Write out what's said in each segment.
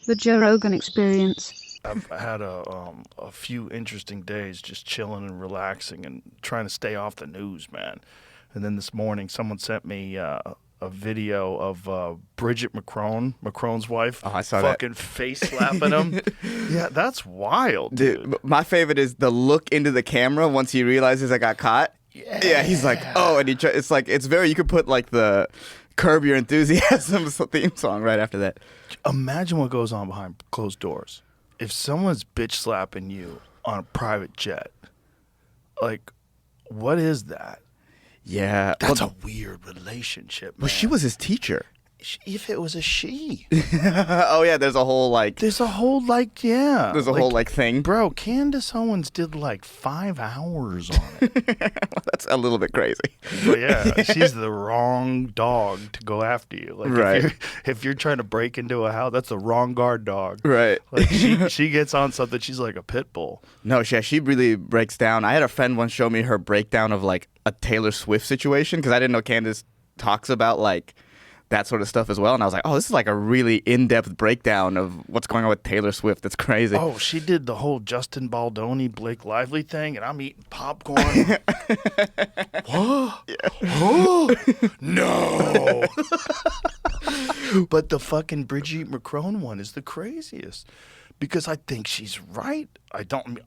The Joe Rogan Experience. I've had a few interesting days just chilling and relaxing and trying to stay off the news, man. And then this morning, someone sent me a video of Bridget Macron's wife, Oh, I saw fucking face slapping him. Yeah, that's wild, dude. My favorite is the look into the camera once he realizes I got caught. Yeah, he's like, oh, and it's very, you could put like the Curb Your Enthusiasm theme song right after that. Imagine what goes on behind closed doors. If someone's bitch slapping you on a private jet, like, what is that? Yeah. That's a weird relationship, man. Well, she was his teacher. If it was a she. Oh, yeah, there's a whole, like... There's a whole thing. Bro, Candace Owens did, 5 hours on it. Well, that's a little bit crazy. But, yeah, she's the wrong dog to go after you. Like, right. If you're trying to break into a house, that's the wrong guard dog. Right. Like, she gets on something, she's like a pit bull. No, she really breaks down. I had a friend once show me her breakdown of, a Taylor Swift situation, because I didn't know Candace talks about, that sort of stuff as well. And I was like, oh, this is a really in-depth breakdown of what's going on with Taylor Swift. That's crazy. Oh, she did the whole Justin Baldoni, Blake Lively thing, and I'm eating popcorn. What? Oh, no. But the fucking Brigitte Macron one is the craziest. Because I think she's right.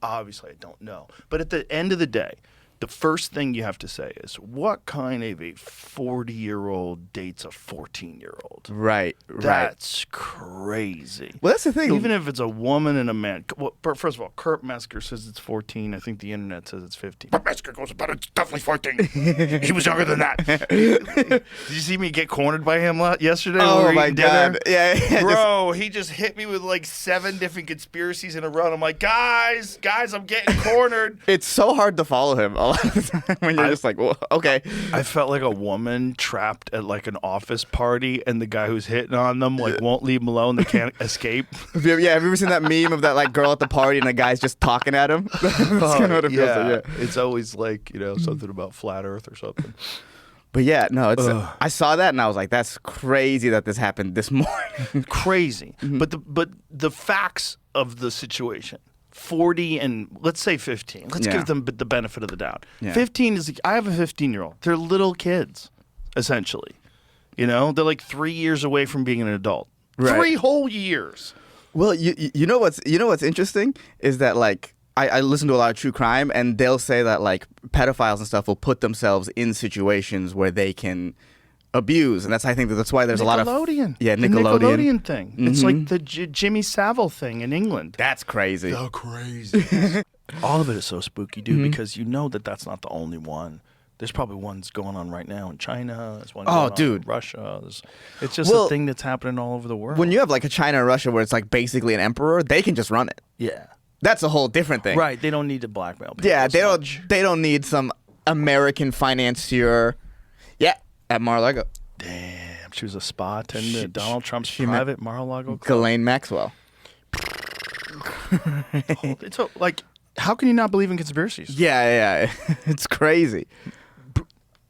Obviously, I don't know. But at the end of the day, the first thing you have to say is, what kind of a 40-year-old dates a 14-year-old? Right. That's crazy. Well, that's the thing. Even if it's a woman and a man. Well, first of all, Kurt Metzger says it's 14. I think the internet says it's 15. Kurt Metzger goes, but it's definitely 14. He was younger than that. Did you see me get cornered by him yesterday? Oh, my God. Yeah. Bro, he just hit me with 7 different conspiracies in a row. And I'm like, guys, I'm getting cornered. It's so hard to follow him a lot of the time when you're just like, well, okay. I felt like a woman trapped at an office party, and the guy who's hitting on them won't leave them alone. They can't escape. Have you ever seen that meme of that girl at the party and the guy's just talking at him? That's kind of what it feels like. Yeah. It's always something about flat Earth or something. But yeah, no, it's. I saw that and I was like, that's crazy that this happened this morning. Crazy. Mm-hmm. But the facts of the situation. 40 and let's say 15. Let's give them the benefit of the doubt. Yeah. 15 is, I have a 15-year-old. They're little kids, essentially. They're 3 years away from being an adult. Right. 3 whole years. Well, you know what's interesting is that I listen to a lot of true crime, and they'll say that pedophiles and stuff will put themselves in situations where they can abuse, and I think that's why there's a lot of Nickelodeon. Yeah, the Nickelodeon thing. Mm-hmm. It's like the Jimmy Savile thing in England. That's crazy. The crazy. All of it is so spooky, dude, because that's not the only one. There's probably ones going on right now in China. There's one going on in Russia. It's just a thing that's happening all over the world. When you have a China and Russia where it's basically an emperor, they can just run it. Yeah. That's a whole different thing. Right. They don't need to blackmail people. Yeah, they don't need some American financier. Yeah, at Mar-a-Lago. Damn, she was a spy attendant at Donald Trump's private Mar-a-Lago club. Ghislaine Maxwell. It's how can you not believe in conspiracies? Yeah. It's crazy.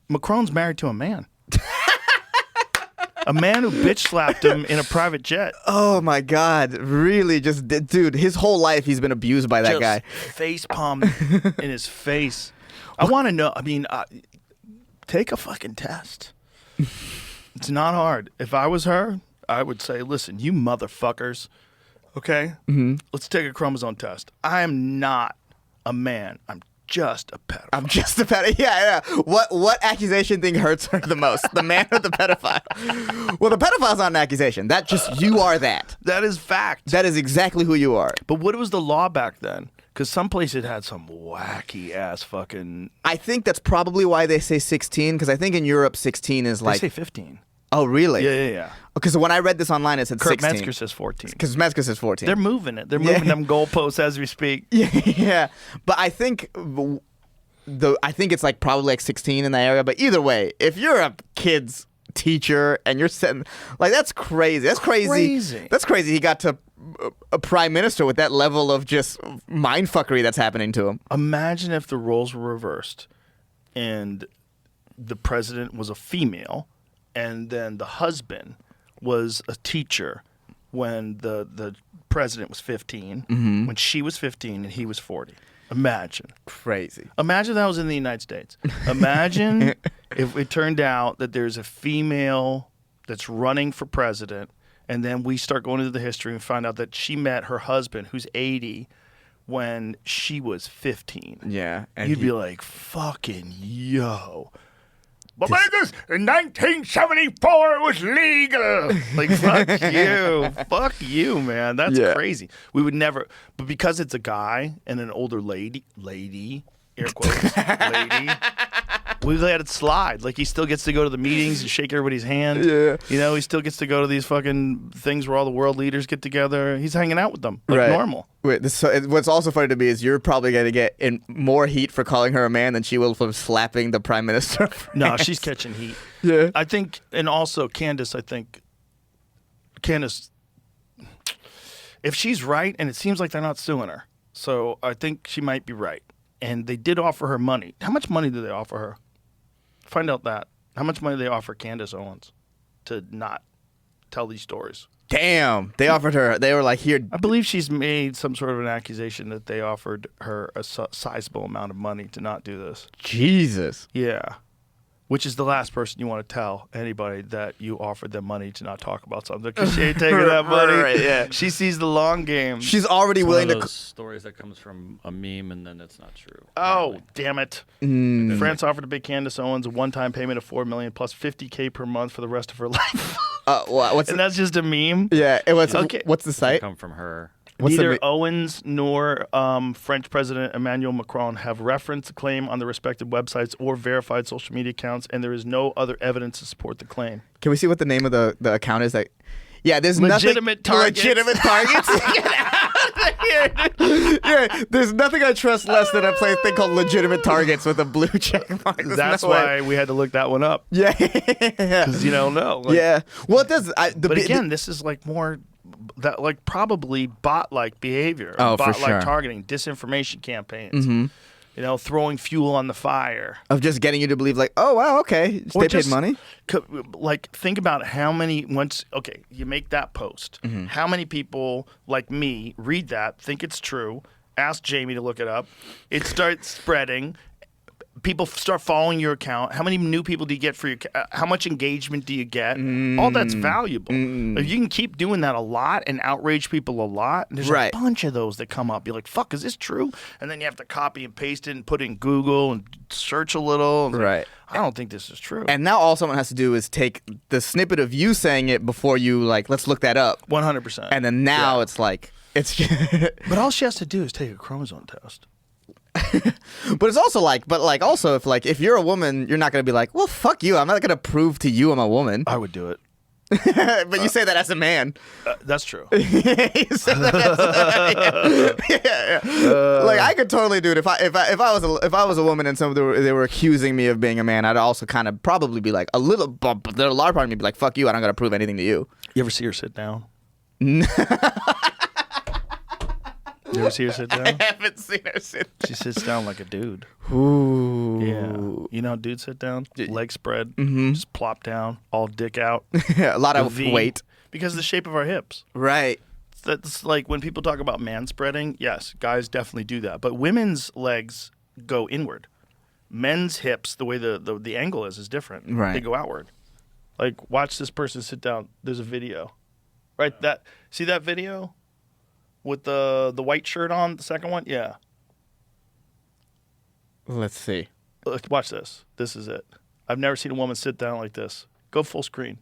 Macron's married to a man. A man who bitch slapped him in a private jet. Oh my God! Really, dude, his whole life he's been abused by that guy. Face palm in his face. I want to know. I mean, take a fucking test. It's not hard. If I was her, I would say, "Listen, you motherfuckers. Okay, let's take a chromosome test. I am not a man. I'm just a pedophile. Yeah. What accusation thing hurts her the most? The man or the pedophile? Well, the pedophile's not an accusation. That just, you are that. That is fact. That is exactly who you are. But what was the law back then? Because some places had some wacky ass fucking... I think that's probably why they say 16, because I think in Europe 16 is They say 15. Oh, really? Yeah. Okay, so when I read this online, it said Kurt 16. Metzger says 14. Because Metzger says 14. They're moving it. They're moving them goalposts as we speak. Yeah. But I think it's probably 16 in that area. But either way, if you're a kid's teacher and you're setting that's crazy. That's crazy. That's crazy. He got to a prime minister with that level of just mindfuckery that's happening to him. Imagine if the roles were reversed and the president was a female and then the husband was a teacher when the president was 15, when she was 15 and he was 40. Imagine. Crazy. Imagine that was in the United States. Imagine if it turned out that there's a female that's running for president, and then we start going into the history and find out that she met her husband, who's 80, when she was 15. Yeah. You'd be like, fucking yo. But in 1974, it was legal. Like, fuck you. Fuck you, man. That's crazy. We would never, but because it's a guy and an older lady, air quotes, lady, we let it slide. Like, he still gets to go to the meetings and shake everybody's hand. Yeah. You know, he still gets to go to these fucking things where all the world leaders get together. He's hanging out with them like normal. Wait, what's also funny to me is you're probably going to get in more heat for calling her a man than she will for slapping the prime minister. No, she's catching heat. Yeah. I think, and also Candace, if she's right, and it seems like they're not suing her, so I think she might be right. And they did offer her money. How much money did they offer her? Find out that. How much money did they offer Candace Owens to not tell these stories? Damn. They offered her, they were like, here. I believe she's made some sort of an accusation that they offered her a sizable amount of money to not do this. Jesus. Yeah. Which is the last person you want to tell anybody that you offered them money to not talk about something, because she ain't taking that money. Right, yeah. She sees the long game. She's already It's willing one of to. those stories that comes from a meme and then it's not true. Oh, damn it. Mm. France offered to pay Candace Owens a one-time payment of $4 million plus $50K per month for the rest of her life. What's And that's just a meme. yeah, it was. Okay. What's the It site? come from her. What's Neither the Owens nor French President Emmanuel Macron have referenced the claim on their respective websites or verified social media accounts, and there is no other evidence to support the claim. Can we see what the name of the account is? That, yeah, there's Legitimate nothing. targets. Legitimate targets. Get out of here. Yeah, there's nothing I trust less than a thing called legitimate targets with a blue check mark. There's That's no why way. we had to look that one up, Yeah. because you don't know. Like, Yeah. Well, it does. But again, this is like more that like probably bot-like behavior, Oh, for bot-like sure. targeting, disinformation campaigns. You know, throwing fuel on the fire. of just getting you to believe, like, oh wow, okay, Or they just, paid money. Like, think about how many you make that post. How many people like me read that, think it's true, ask Jamie to look it up. It starts spreading. People start following your account. How many new people do you get for your? How much engagement do you get? All that's valuable. If you can keep doing that a lot and outrage people a lot, there's Right. a bunch of those that come up. You're like, "Fuck, is this true?" And then you have to copy and paste it and put it in Google and search a little. And Right. I don't think this is true. And now all someone has to do is take the snippet of you saying it before you like, let's look that up. 100%. And then now it's like it's. But all she has to do is take a chromosome test. But it's also like, also if you're a woman, you're not gonna be like, well, fuck you. I'm not gonna prove to you I'm a woman. I would do it. But you say that as a man. That's true. You say that yeah. Like I could totally do it if I was a woman and they were accusing me of being a man. I'd also kind of probably be like a little bump. A large part of me would be like, fuck you. I don't gotta prove anything to you. You ever see her sit down? You ever see her sit down? I haven't seen her sit. She sits down like a dude. Ooh. Yeah. You know how dudes sit down? Legs spread, just plop down, all dick out. A lot of V. weight. Because of the shape of our hips. Right. That's like when people talk about man spreading, yes, guys definitely do that. But women's legs go inward. Men's hips, the way the angle is different. Right. They go outward. Like, watch this person sit down. There's a video. Right? See that video? With the white shirt on, the second one? Yeah. Let's see. Look, watch this. This is it. I've never seen a woman sit down like this. Go full screen.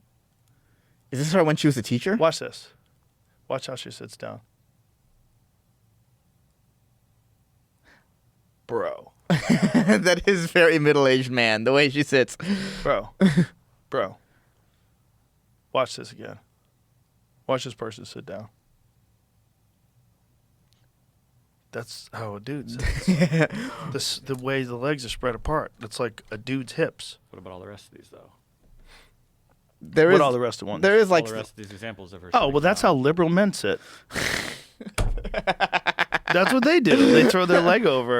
Is this her when she was a teacher? Watch this. Watch how she sits down. Bro. That is very middle-aged man, the way she sits. Bro. Bro. Watch this again. Watch this person sit down. That's how a dude sits. The way the legs are spread apart. It's like a dude's hips. What about all the rest of these, though? What all the rest of ones? There is like All the rest of these examples of her. Oh, well, that's how liberal men sit. That's what they do. They throw their leg over.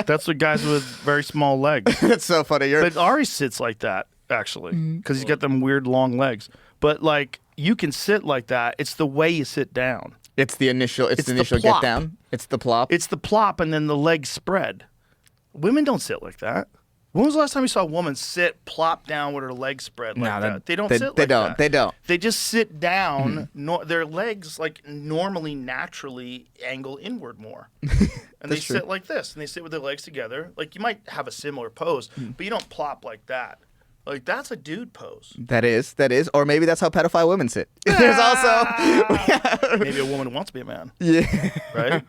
That's what guys with very small legs. That's so funny. But Ari sits like that, actually, because he's got them weird long legs. But, like, you can sit like that. It's the way you sit down. It's the initial. It's the the initial plop. get down. It's the plop. It's the plop and then the legs spread. Women don't sit like that. When was the last time you saw a woman sit, plop down with her legs spread like that? They don't sit like that. They don't. They just sit down. Their legs like normally, naturally angle inward more, and they sit like this. And they sit with their legs together. Like you might have a similar pose, but you don't plop like that. Like that's a dude pose. That is, or maybe that's how pedophile women sit. There's also maybe a woman who wants to be a man. Yeah, Right.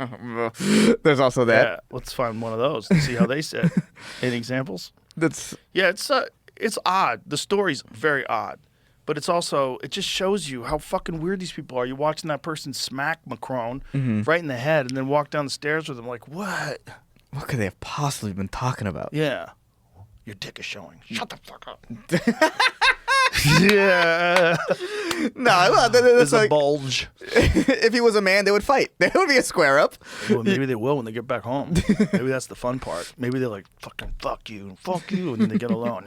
There's also that. Yeah, let's find one of those and see how they sit. Any examples? Yeah, it's odd. The story's very odd, but it's also it just shows you how fucking weird these people are. You're watching that person smack Macron right in the head, and then walk down the stairs with him. Like what? What could they have possibly been talking about? Yeah. Your dick is showing. Shut the fuck up. Yeah. No, There's that's a like, bulge. if he was a man, they would fight. There would be a square up. Well, maybe they will when they get back home. Maybe that's the fun part. Maybe they're like, fucking fuck you, and then they get alone.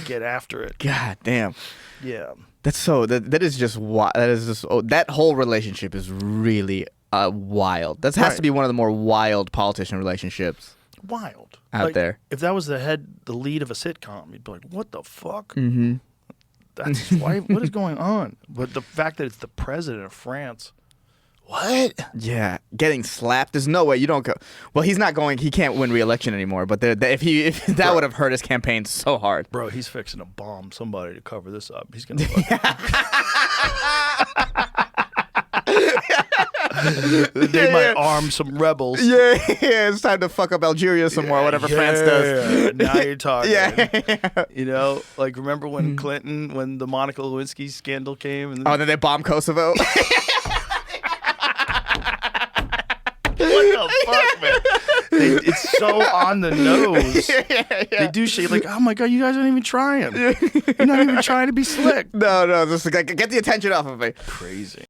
Get after it. God damn. Yeah. That's so. That is just that whole relationship is really wild. That has to be one of the more wild politician relationships. Wild out there. If that was the lead of a sitcom, you'd be like, "What the fuck?" Mm-hmm. That's why. What is going on? But the fact that it's the president of France, what? Yeah, getting slapped. There's no way you don't go. Well, he's not going. He can't win re-election anymore. But if that would have hurt his campaign so hard, bro. He's fixing to bomb somebody to cover this up. He's gonna. They might arm some rebels. Yeah, it's time to fuck up Algeria some more, whatever France does. Now you're talking. Yeah. You know, like remember when Clinton, when the Monica Lewinsky scandal came? And then they bombed Kosovo? What the fuck, man? It's so on the nose. Yeah. They do shit like, oh my God, you guys aren't even trying. You're not even trying to be slick. No, just like, get the attention off of me. Crazy.